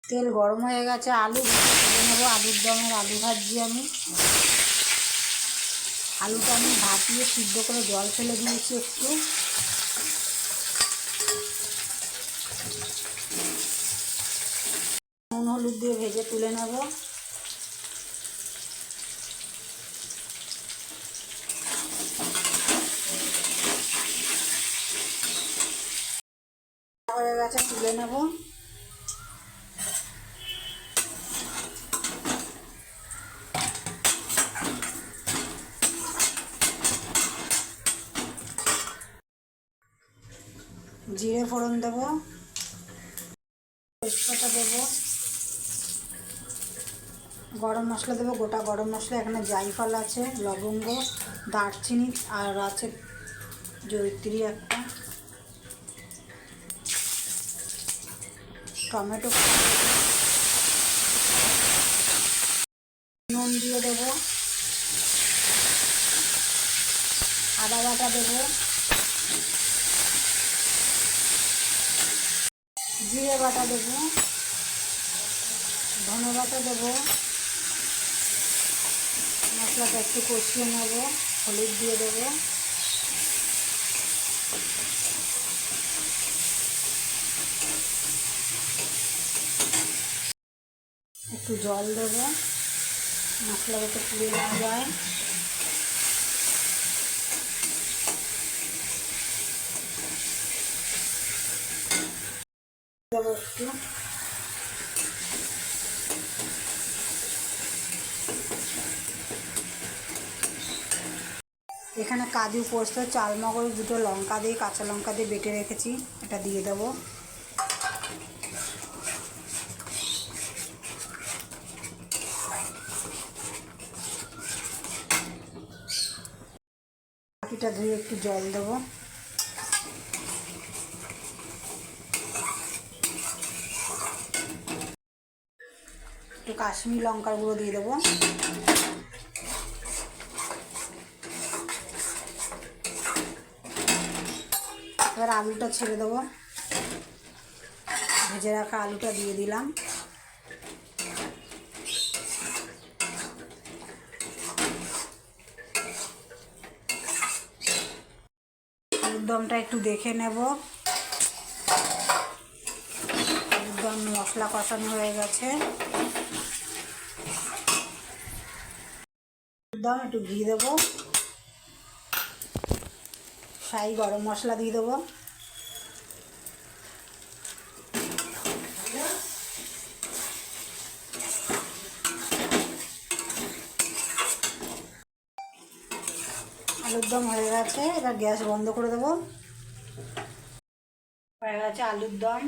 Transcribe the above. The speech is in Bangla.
তেল গরম হয়ে গেছে, আলু ভেজে নেবো। আলুর দমের আলু ভাজছি আমি। আলুটা আমি ভাপিয়ে সিদ্ধ করে জল ফেলে দিয়েছি একটু। নুন হলুদ দিয়ে ভেজে তুলে নেব। হয়ে গেছে, তুলে নেব। জিরে ফোড়ন দেব, তেজপাতা দেব, গরম মশলা দেবো। গোটা গরম মশলা, এখানে জায়ফল আছে, লবঙ্গ, দারচিনি আর আছে জয়িত্রী একটা। টমেটো, নুন দিয়ে দেবো, আদা বাটা দেবো, জিরে বাটা দেবো, ধনে বাটা দেবো। মশলাটা একটু কষিয়ে নেব, হলুদ দিয়ে দেবো, একটু জল দেবো, মশলা যাতে পুড়ে না যায়। দেবো একটু, এখানে কাজু, পোস্ত, চালমগজ, দুটো লঙ্কা দিয়ে, কাঁচা লঙ্কা দিয়ে বেটে রেখেছি, এটা দিয়ে দেবো। বাকিটা ধুয়ে একটু জল দেবো। একটু কাশ্মীরি লঙ্কার গুঁড়ো দিয়ে দেবো। এবার আলুটা ছেড়ে দেবো। ভেজে রাখা আলুটা দিয়ে দিলাম। আলুর দমটা একটু দেখে নেব। আলুর দম মশলা কষানো হয়ে গেছে। আলুর দম একটু ঘি দেবো, শাহি গরম মশলা দিয়ে দেবো, আলুর দম হয়ে গেছে। এবার গ্যাস বন্ধ করে দেবো। হয়ে গেছে আলুর দম।